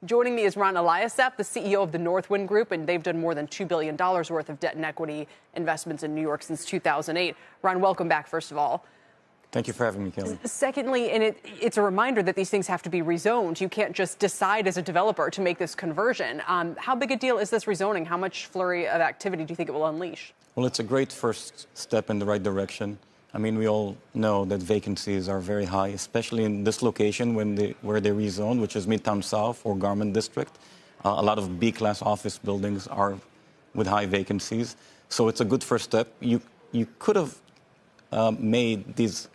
Joining me is Ron Eliasaph, the CEO of the Northwind Group, and they've done more than $2 billion worth of debt and equity investments in New York since 2008. Ron, welcome back, first of all. Thank you for having me, Kelly. Secondly, and it's a reminder that these things have to be rezoned. You can't just decide as a developer to make this conversion. How big a deal is this rezoning? How much flurry of activity do you think it will unleash? Well, it's a great first step in the right direction. I mean, we all know that vacancies are very high, especially in this location where they rezoned, which is Midtown South or Garment District. A lot of B-class office buildings are with high vacancies. So it's a good first step. You could have made these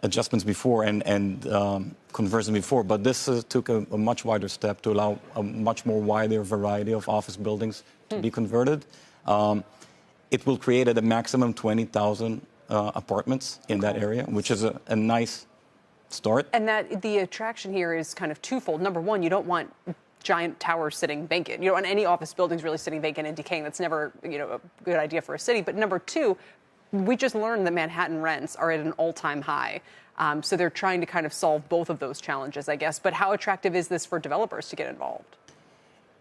adjustments before and conversion before, but this took a much wider step to allow a much more wider variety of office buildings to be converted. It will create at a maximum 20,000 apartments in that area, which is a nice start. And that the attraction here is kind of twofold. Number one, you don't want giant towers sitting vacant. You don't want any office buildings really sitting vacant and decaying. That's never, a good idea for a city. But number two, we just learned that Manhattan rents are at an all-time high. So they're trying to kind of solve both of those challenges, I guess. But how attractive is this for developers to get involved?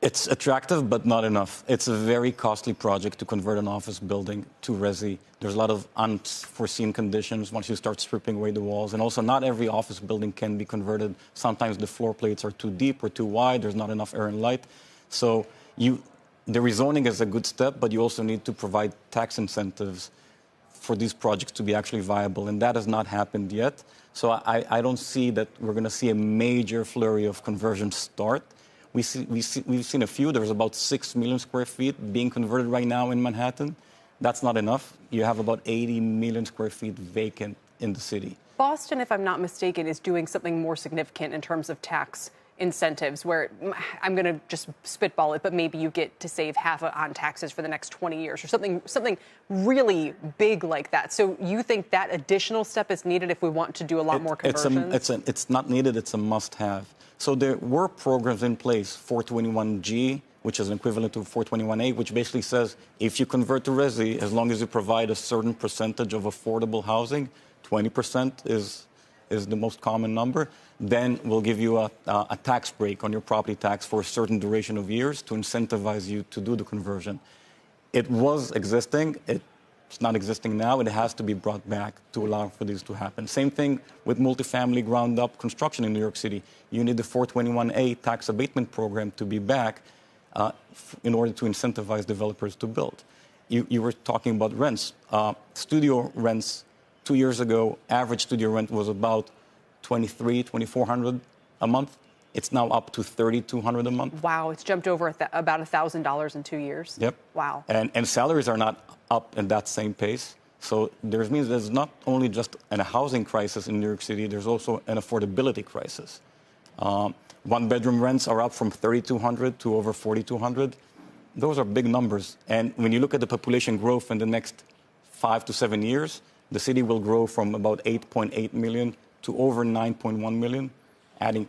It's attractive, but not enough. It's a very costly project to convert an office building to resi. There's a lot of unforeseen conditions once you start stripping away the walls. And also, not every office building can be converted. Sometimes the floor plates are too deep or too wide. There's not enough air and light. So the rezoning is a good step, but you also need to provide tax incentives for these projects to be actually viable. And that has not happened yet. So I don't see that we're going to see a major flurry of conversions start. We've seen a few. There's about 6 million square feet being converted right now in Manhattan. That's not enough. You have about 80 million square feet vacant in the city. Boston, if I'm not mistaken, is doing something more significant in terms of tax incentives, where I'm going to just spitball it, but maybe you get to save half on taxes for the next 20 years or something really big like that. So you think that additional step is needed if we want to do a lot more conversions? It's not needed. It's a must-have. So there were programs in place, 421G, which is an equivalent to 421A, which basically says if you convert to resi, as long as you provide a certain percentage of affordable housing, 20% is the most common number, then we'll give you a tax break on your property tax for a certain duration of years to incentivize you to do the conversion. It was existing. It's not existing now. It has to be brought back to allow for this to happen. Same thing with multifamily ground-up construction in New York City. You need the 421A tax abatement program to be back in order to incentivize developers to build. You were talking about rents. Studio rents 2 years ago, average studio rent was about $2,400 a month. It's now up to $3,200 a month. Wow, it's jumped over about $1,000 in 2 years. Yep. Wow. And salaries are not up at that same pace. So means there's not only just a housing crisis in New York City, there's also an affordability crisis. One-bedroom rents are up from $3,200 to over $4,200. Those are big numbers. And when you look at the population growth in the next 5 to 7 years, the city will grow from about 8.8 million to over 9.1 million, adding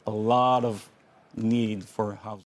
a lot of need for housing.